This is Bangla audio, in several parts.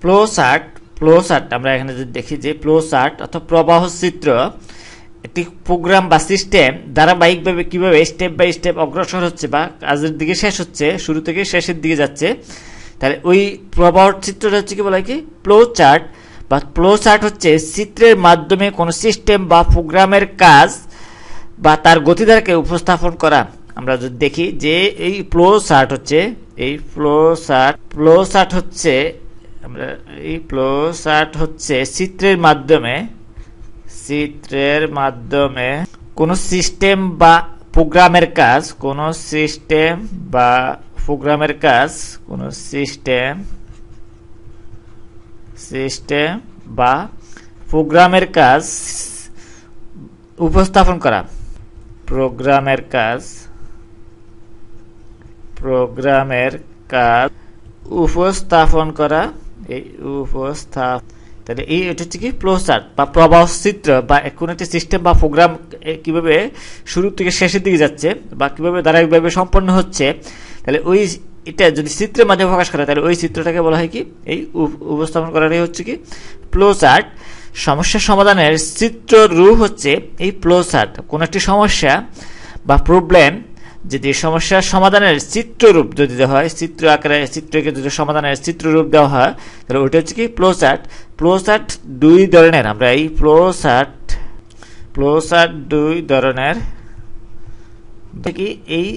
ফ্লো চার্ট, ফ্লো চার্ট আমরা এখানে যদি দেখি যে ফ্লো চার্ট অর্থাৎ প্রবাহ চিত্র একটি প্রোগ্রাম বা সিস্টেম ধারাবাহিকভাবে কিভাবে স্টেপ বাই স্টেপ অগ্রসর হচ্ছে বা কাজের দিকে শেষ হচ্ছে, শুরু থেকে শেষের দিকে যাচ্ছে, তাহলে ওই প্রবাহ চিত্রটা হচ্ছে কি বলা হয় কি ফ্লো চার্ট। বা ফ্লো চার্ট হচ্ছে চিত্রের মাধ্যমে কোনো সিস্টেম বা প্রোগ্রামের কাজ বা তার গতিধারাকে উপস্থাপন করা। আমরা যদি দেখি যে এই ফ্লো চার্ট হচ্ছে, এই ফ্লো চার্ট হচ্ছে আমরা এই ফ্লো চার্ট হচ্ছে চিত্রের মাধ্যমে কোনো সিস্টেম বা প্রোগ্রামের কাজ, কোনো সিস্টেম বা প্রোগ্রামের কাজ উপস্থাপন করা। প্রোগ্রামের কাজ উপস্থাপন করা, এই তাহলে এই এটা হচ্ছে কি ফ্লো চার্ট বা প্রবাহ চিত্র বা কোন একটা সিস্টেম বা প্রোগ্রাম কিভাবে শুরু থেকে শেষের দিকে যাচ্ছে বা কিভাবে ধারাবাহিকভাবে সম্পন্ন হচ্ছে, তাহলে ওই এটা যদি চিত্রের মাধ্যমে প্রকাশ করা তাহলে ওই চিত্রটাকে বলা হয় কি এই উপস্থাপন করাটাই হচ্ছে কি ফ্লো চার্ট। সমস্যা সমাধানের চিত্র রূপ হচ্ছে এই ফ্লো চার্ট। কোন একটি সমস্যা বা প্রবলেম যদি সমস্যার সমাধানের চিত্ররূপ যদি দেওয়া হয়, চিত্র আকারে চিত্রকে যদি সমাধানের চিত্ররূপ দেওয়া হয় তাহলে ওইটা হচ্ছে কি ফ্লো চার্ট। ফ্লো চার্ট দুই ধরনের, আমরা এই ফ্লো চার্ট দুই ধরনের কি এই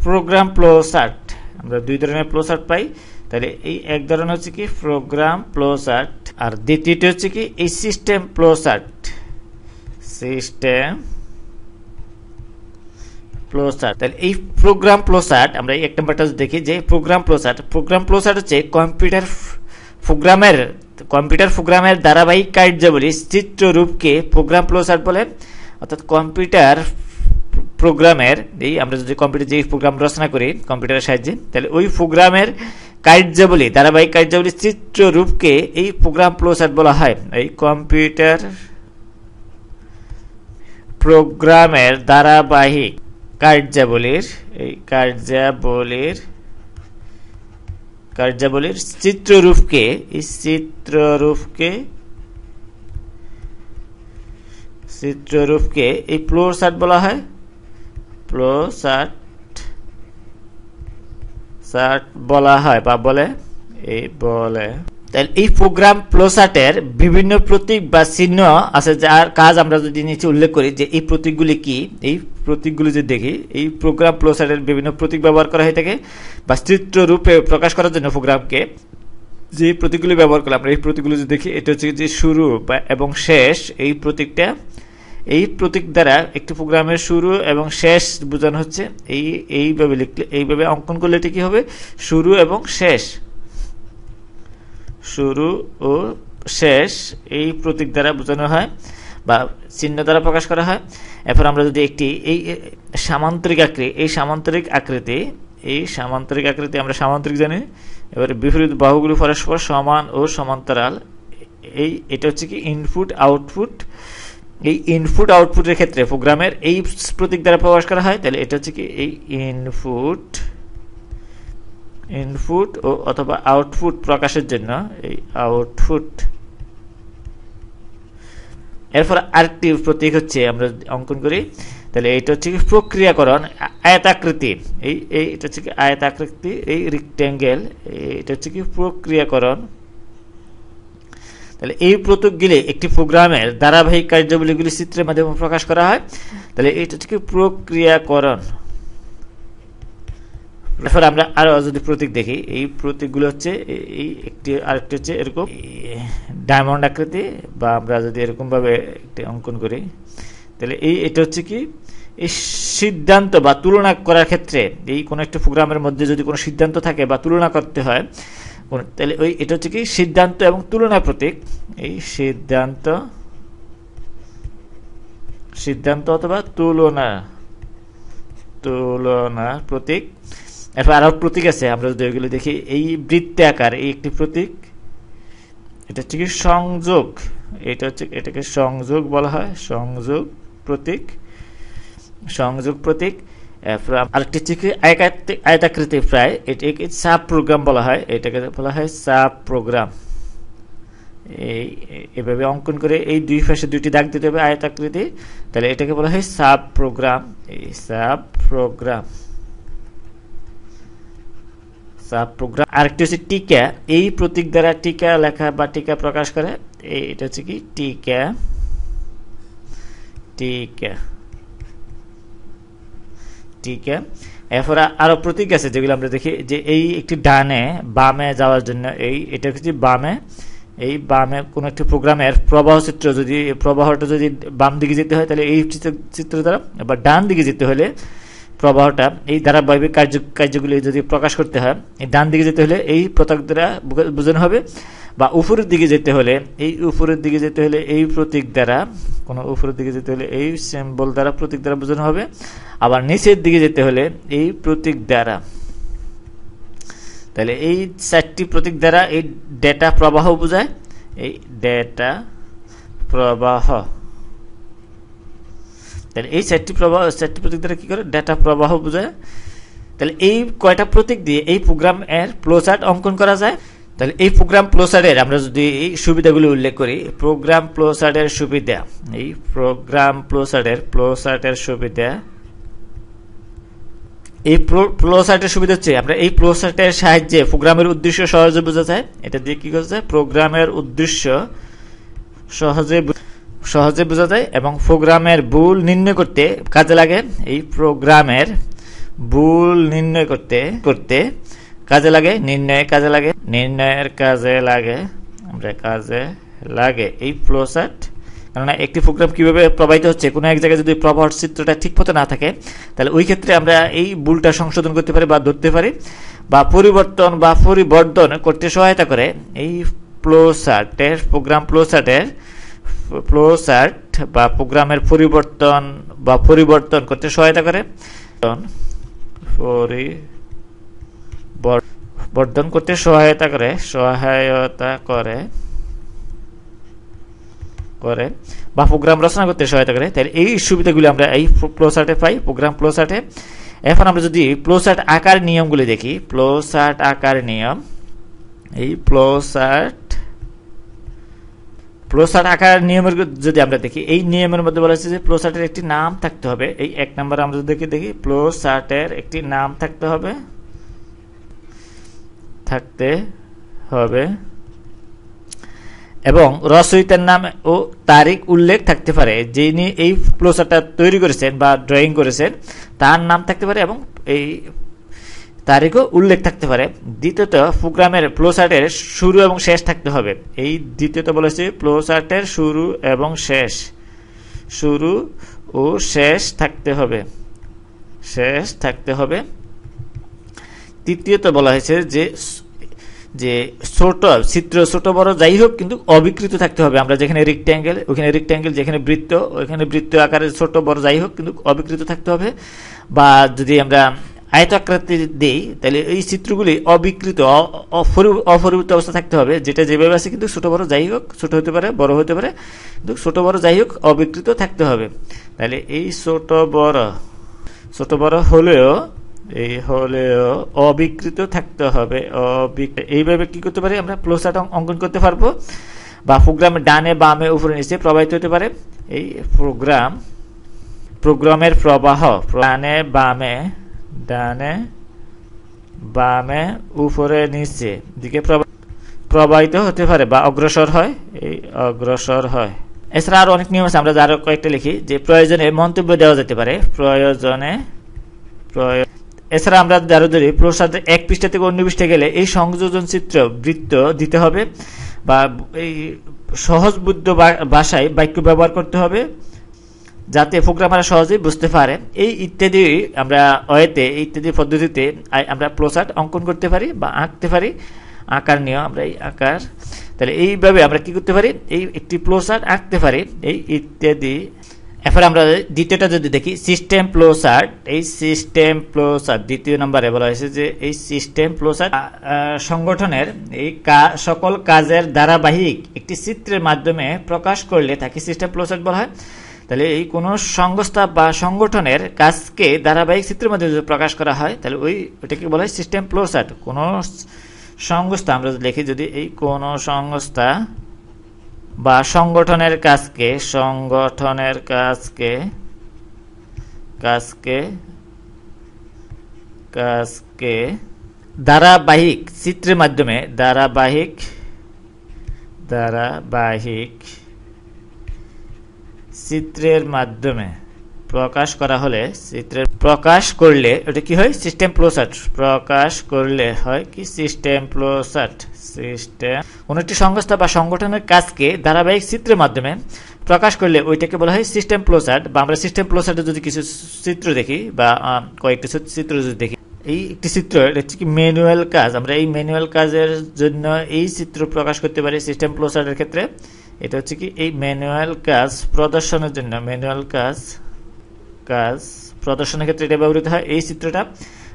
প্রোগ্রাম ফ্লো চার্ট, আমরা দুই ধরনের ফ্লো চার্ট পাই। তাহলে এই এক ধরনের হচ্ছে কি প্রোগ্রাম ফ্লো চার্ট আর দ্বিতীয়টি হচ্ছে কি এই সিস্টেম ফ্লো চার্ট। তাহলে এই প্রোগ্রাম ফ্লো চার্ট আমরা এই এক নম্বরটা দেখি যে প্রোগ্রাম ফ্লো চার্ট হচ্ছে কম্পিউটার প্রোগ্রামের ধারাবাহিক কার্যাবলী চিত্ররূপকে প্রোগ্রাম ফ্লো চার্ট বলে। অর্থাৎ কম্পিউটার প্রোগ্রামের এই আমরা যদি কম্পিউটার যে প্রোগ্রাম রচনা করি কম্পিউটারের সাহায্যে, তাহলে ওই প্রোগ্রামের কার্যাবলী ধারাবাহিক কার্যাবলী চিত্ররূপকে এই প্রোগ্রাম ফ্লো চার্ট বলা হয়। এই কম্পিউটার প্রোগ্রামের ধারাবাহিক কার্যাবলীর চিত্ররূপকে এই ফ্লো চার্ট বলা হয়। ফ্লো চার্ট বলা হয় বা বলে তাহলে এই প্রোগ্রাম ফ্লো চার্টের বিভিন্ন প্রতীক বা চিহ্ন আছে যার কাজ আমরা যদি নিচে উল্লেখ করি যে এই প্রতীকগুলি কি, এই প্রতীকগুলি যদি দেখি এই প্রোগ্রাম ফ্লো চার্টের বিভিন্ন প্রতীক ব্যবহার করা হয়ে থাকে বা চিত্ররূপে প্রকাশ করার জন্য প্রোগ্রামকে যে প্রতীকগুলি ব্যবহার করলে আমরা এই প্রতীকগুলি যদি দেখি এটা হচ্ছে যে শুরু এবং শেষ। এই প্রতীক দ্বারা একটি প্রোগ্রামের শুরু এবং শেষ বোঝানো হচ্ছে। এইভাবে লিখলে এইভাবে অঙ্কন করলে এটি কি হবে শুরু এবং শেষ, শুরু ও শেষ এই প্রতীক দ্বারা বোঝানো হয় বা চিহ্ন দ্বারা প্রকাশ করা হয়। এরপর আমরা যদি একটি এই সামান্তরিক আকৃতি আমরা সামান্তরিক জানি, এবারে বিপরীত বাহুগুলি পরস্পর সমান ও সমান্তরাল। এটা হচ্ছে কি ইনপুট আউটপুট। এই ইনপুট আউটপুটের ক্ষেত্রে প্রোগ্রামের এই প্রতীক দ্বারা প্রকাশ করা হয়। তাহলে এটা হচ্ছে কি এই ইনপুট ও অথবা আউটপুট প্রকাশের জন্য এই আউটপুট। এরপর আরেকটি প্রতীক হচ্ছে আমরা অঙ্কন করি, তাহলে এটা হচ্ছে কি প্রক্রিয়াকরণ আয়তাকৃতি। এটা হচ্ছে কি আয়তাকৃতি এই রেক্ট্যাঙ্গেল, এটা হচ্ছে কি প্রক্রিয়াকরণ। তাহলে এই প্রতীকগুলি একটি প্রোগ্রামের ধারাবাহিক কার্যাবলীগুলি চিত্রের মাধ্যমে প্রকাশ করা হয়। তাহলে এটা হচ্ছে কি প্রক্রিয়াকরণ। এরপর আমরা আরো যদি প্রতীক দেখি এই প্রতীকগুলো হচ্ছে এই আরেকটি হচ্ছে এরকম ডায়মন্ড আকৃতি বা আমরা যদি এরকম ভাবে একটি অঙ্কন করি তাহলে এটা হচ্ছে কি এই সিদ্ধান্ত বা তুলনা করার ক্ষেত্রে এই কোন একটা প্রোগ্রামের মধ্যে যদি কোনো সিদ্ধান্ত থাকে বা তুলনা করতে হয় তাহলে এটা হচ্ছে কি সিদ্ধান্ত এবং তুলনা প্রতীক। এই সিদ্ধান্ত অথবা তুলনা প্রতীক। এরপর আরো প্রতীক আছে আমরা যদি ওইগুলো দেখি এই বৃত্তাকার এই একটি প্রতীক, এটা হচ্ছে কি সংযোগ, এটাকে সংযোগ বলা হয়, সংযোগ প্রতীক। এরপর আরেকটি হচ্ছে কি আয়তাকৃতি প্রায়, এটাকে সাব প্রোগ্রাম বলা হয়, এটাকে বলা হয় সাব প্রোগ্রাম। এভাবে অঙ্কন করে এই দুই পাশে দুইটি দাগ দিতে হবে আয়তাকৃতি। তাহলে এটাকে বলা হয় সাব প্রোগ্রাম। এই সাব প্রোগ্রাম আরেকটি হচ্ছে টিকা। এই প্রতীক দ্বারা টিকা লেখা বা টিকা প্রকাশ করে, এটা হচ্ছে কি টিকা। এরপরে আরো প্রতীক আছে যেগুলো আমরা দেখি, যে এই একটি ডানে বামে যাওয়ার জন্য এটা হচ্ছে বামে, এই বামে কোন একটি প্রোগ্রামের প্রবাহ চিত্র, যদি প্রবাহটা যদি বাম দিকে যেতে হয় তাহলে এই চিত্র দ্বারা, বা ডান দিকে যেতে হলে প্রবাহটা এই ধারাবাহিক কার্যগুলি যদি প্রকাশ করতে হয়, এই ডান দিকে যেতে হলে এই প্রতীক দ্বারা বোঝানো হবে, বা উপরের দিকে যেতে হলে এই প্রতীক দ্বারা, কোনো উপরের দিকে যেতে হলে এই সিম্বল দ্বারা প্রতীক দ্বারা বোঝানো হবে, আবার নিচের দিকে যেতে হলে এই প্রতীক দ্বারা। তাহলে এই চারটি প্রতীক দ্বারা এই ডেটা প্রবাহ বোঝায়, এই ডেটা প্রবাহ। তাহলে এই চারটি প্রতীক দ্বারা কি করে ডেটা প্রবাহ বোঝায়। তাহলে এই কয়টা প্রতীক দিয়ে এই প্রোগ্রাম এর ফ্লোচার্ট অঙ্কন করা যায়। তাহলে এই প্রোগ্রাম ফ্লোচার্টের আমরা যদি এই সুবিধাগুলো উল্লেখ করি, প্রোগ্রাম ফ্লোচার্টের সুবিধা, এই প্রোগ্রাম ফ্লোচার্টের সুবিধা, এই ফ্লোচার্টের সুবিধা হচ্ছে আমরা এই ফ্লোচার্টের সাহায্যে প্রোগ্রামের উদ্দেশ্য সহজে বোঝা যায়। এটা দিয়ে কি করা যায়, প্রোগ্রামের উদ্দেশ্য সহজে বোঝা যায় এবং প্রোগ্রামের ভুল নির্ণয় করতে কাজে লাগে। এই প্রোগ্রামের ভুল নির্ণয় করতে কাজে লাগে, নির্ণয়ের কাজে লাগে এই ফ্লোচার্ট। কেননা একটি প্রোগ্রাম কিভাবে প্রবাহিত হচ্ছে, কোনো এক জায়গায় যদি প্রবাহ চিত্রটা ঠিক মতো না থাকে, তাহলে ওই ক্ষেত্রে আমরা এই ভুলটা সংশোধন করতে পারি বা ধরতে পারি, বা পরিবর্তন করতে সহায়তা করে এই প্রোগ্রাম ফ্লোচার্ট বা প্রোগ্রামের পরিবর্তন করতে সহায়তা করে, পরিবর্তন করতে সহায়তা করে বা প্রোগ্রাম রচনা করতে সহায়তা করে। তাহলে এই সুবিধাগুলি আমরা এই ফ্লোচার্টে পাই, প্রোগ্রাম ফ্লোচার্টে। এখন আমরা যদি ফ্লোচার্ট আকার নিয়মগুলি দেখি, ফ্লোচার্ট আকার নিয়ম, এই ফ্লোচার্ট আকার নিয়মের যদি আমরা দেখি, এই নিয়মের মধ্যে বলা হচ্ছে যে ফ্লোচার্টের একটি নাম থাকতে হবে। এই 1 নম্বর আমরা যদি দেখি ফ্লোচার্টের একটি নাম থাকতে হবে এবং রচয়িতার নাম ও তারিখ উল্লেখ থাকতে পারে। যিনি এই ফ্লোচার্টটা তৈরি করেছেন বা ড্রয়িং করেছেন তার নাম থাকতে পারে এবং এই তারিখও উল্লেখ থাকতে পারে। দ্বিতীয়ত, প্রোগ্রামের ফ্লোচার্টের শুরু এবং শেষ থাকতে হবে। এই দ্বিতীয়ত বলেছে ফ্লোচার্টের শুরু ও শেষ থাকতে হবে। তৃতীয়ত বলা হয়েছে যে চিত্র ছোট বড় যাই হোক কিন্তু অবিকৃত থাকতে হবে। আমরা যেখানে রেক্ট্যাঙ্গেল ওখানে রেক্ট্যাঙ্গেল, যেখানে বৃত্ত ওখানে বৃত্ত আকারে ছোট বড় যাই হোক কিন্তু অবিকৃত থাকতে হবে। বা যদি আমরা আয়তাকৃতি দেই তাহলে এই চিত্রগুলি অবিকৃত অপরিবর্তিত অবস্থা থাকতে হবে, যেটা যেভাবে আছে কিন্তু ছোট বড় যাই হোক, ছোট হতে পারে বড় হতে পারে, কিন্তু ছোট বড় যাই হোক অবিকৃত থাকতে হবে। তাহলে এই ছোট বড় হলেও অবিকৃত থাকতে হবে। এইভাবে কি করতে পারি, আমরা ফ্লোচার্ট অঙ্কন করতে পারবো, বা প্রোগ্রামের ডানে বামে উপরে নিচে প্রবাহিত হতে পারে। এই প্রোগ্রামের প্রবাহ ডানে বামে উপরে নিচে দিকে প্রবাহিত হতে পারে বা অগ্রসর হয়। এছাড়া আরো অনেক নিয়ম আছে, আমরা আরো কয়েকটা লিখি। যে প্রয়োজনে মন্তব্য দেওয়া যেতে পারে, এছাড়া আমরা ধরি ফ্লোচার্টের এক পৃষ্ঠা থেকে অন্য পৃষ্ঠায় গেলে এই সংযোজন চিত্র বৃত্ত দিতে হবে, বা এই সহজবুদ্ধ ভাষায় বাক্য ব্যবহার করতে হবে যাতে প্রোগ্রামাররা সহজেই বুঝতে পারে। এই ইত্যাদি আমরা ইত্যাদি পদ্ধতিতে আমরা ফ্লোচার্ট অঙ্কন করতে পারি বা আঁকতে পারি। আকার নিয়ম, আমরা এই আকার, তাহলে এইভাবে আমরা কি করতে পারি, এই একটি ফ্লোচার্ট আঁকতে পারি এই ইত্যাদি। এরপরে আমরা দ্বিতীয়টা যদি দেখি, সিস্টেম ফ্লোচার্ট। এই সিস্টেম ফ্লোচার্ট দ্বিতীয় নম্বরে বলা হয়েছে যে এই সিস্টেম ফ্লোচার্ট সংগঠনের এই সকল কাজের ধারাবাহিক একটি চিত্রের মাধ্যমে প্রকাশ করলে তাকে সিস্টেম ফ্লোচার্ট বলা হয়। তাহলে এই কোনো সংস্থা বা সংগঠনের কাজকে ধারাবাহিক চিত্রের মাধ্যমে যদি প্রকাশ করা হয় তাহলে ওইটাকে বলা হয় সিস্টেম ফ্লোচার্ট। কোনো সংস্থা আমরা লিখি, যদি এই কোনো সংস্থা বা সংগঠনের কাজকে ধারাবাহিক চিত্রের মাধ্যমে প্রকাশ করা হলে প্রকাশ করলে এটা কি হয় সিস্টেম ফ্লোচার্ট কোন একটি সংস্থা বা সংগঠনের কাজকে ধারাবাহিক চিত্রের মাধ্যমে প্রকাশ করলে ওইটাকে বলা হয় সিস্টেম ফ্লোচার্ট। বা আমরা সিস্টেম ফ্লোচার্টে যদি কিছু চিত্র দেখি বা কয়েকটি চিত্র যদি দেখি, এই একটি চিত্র এটা হচ্ছে কি ম্যানুয়াল কাজ। আমরা এই ম্যানুয়াল কাজের জন্য এই চিত্র প্রকাশ করতে পারি সিস্টেম ফ্লোচার্টের ক্ষেত্রে। এটা হচ্ছে কি এই ম্যানুয়াল কাজ প্রদর্শনের জন্য প্রদর্শনের ক্ষেত্রে এটা ব্যবহৃত হয় এই চিত্রটা।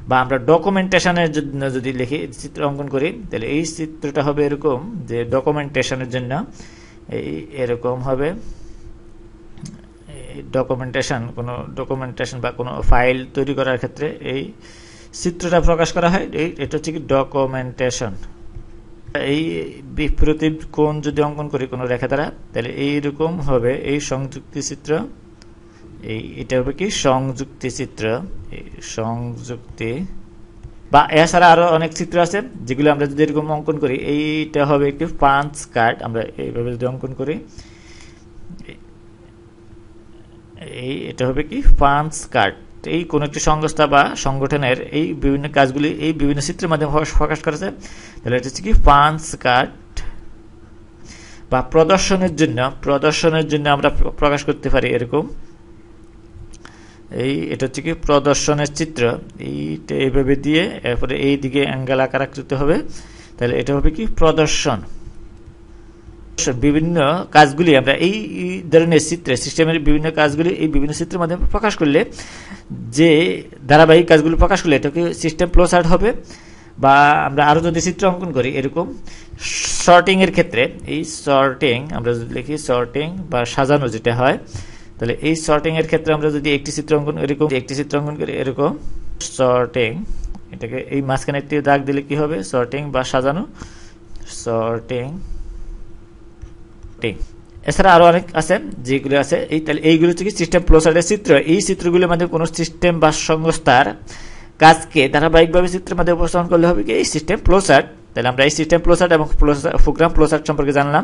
বা আমরা ডকুমেন্টেশনের জন্য যদি লিখি চিত্র অঙ্কন করি, তাহলে এই চিত্রটা হবে এরকম যে ডকুমেন্টেশনের জন্য এরকম হবে। ডকুমেন্টেশন বা কোনো ফাইল তৈরি করার ক্ষেত্রে এই চিত্রটা প্রকাশ করা হয়। এটা হচ্ছে কি ডকুমেন্টেশন। এই বিপরীত কোণ যদি অঙ্কন করি কোনো রেখা দ্বারা, তাহলে এইরকম হবে এই সংযুক্তি চিত্র। এটা হবে কি সংযুক্তি চিত্র, বা এছাড়া আরো অনেক চিত্র আছে যেগুলো আমরা যদি এরকম অঙ্কন করি, এইটা হবে একটি পাঞ্চ কার্ড। আমরা এইভাবে যদি অঙ্কন করি, এটা হবে কি পাঞ্চ কার্ড। এই কোন একটি সংস্থা বা সংগঠনের এই বিভিন্ন কাজগুলি এই বিভিন্ন চিত্রের মাধ্যমে প্রকাশ করা যায়, তাহলে এটা হচ্ছে কি পাঞ্চ কার্ড। বা প্রদর্শনের জন্য আমরা প্রকাশ করতে পারি এরকম। এটা হচ্ছে কি প্রদর্শনের চিত্র। এইটা এইভাবে দিয়ে এরপরে এই দিকে অ্যাঙ্গেল আকার আকৃতি হবে, তাহলে এটা হবে কি প্রদর্শন। বিভিন্ন কাজগুলি আমরা এই ধরনের চিত্রে সিস্টেমের বিভিন্ন কাজগুলি এই বিভিন্ন চিত্রের মাধ্যমে প্রকাশ করলে, যে ধারাবাহিক কাজগুলি প্রকাশ করলে এটাকে সিস্টেম ফ্লোচার্ট হবে। বা আমরা আরো যদি চিত্র অঙ্কন করি এরকম সর্টিং এর ক্ষেত্রে, এই সর্টিং আমরা যদি লিখি সর্টিং বা সাজানো যেটা হয়, তাহলে এই সর্টিং এর ক্ষেত্রে আমরা যদি একটি চিত্র অঙ্কন করি এরকম সর্টিং, এটাকে এই মাঝখানে একটি দাগ দিলে কি হবে সর্টিং বা সাজানো সর্টিং। এছাড়া আরো অনেক আছে যেগুলো আছে তাহলে এইগুলো হচ্ছে কি সিস্টেম ফ্লোচার্টের চিত্র। এই চিত্রগুলোর মাধ্যমে কোনো সিস্টেম বা সংস্থার কাজকে ধারাবাহিকভাবে চিত্রের মাধ্যমে উপস্থাপন করলে হবে কি এই সিস্টেম ফ্লোচার্ট। তাহলে আমরা এই সিস্টেম ফ্লোচার্ট এবং প্রোগ্রাম ফ্লোচার্ট সম্পর্কে জানলাম।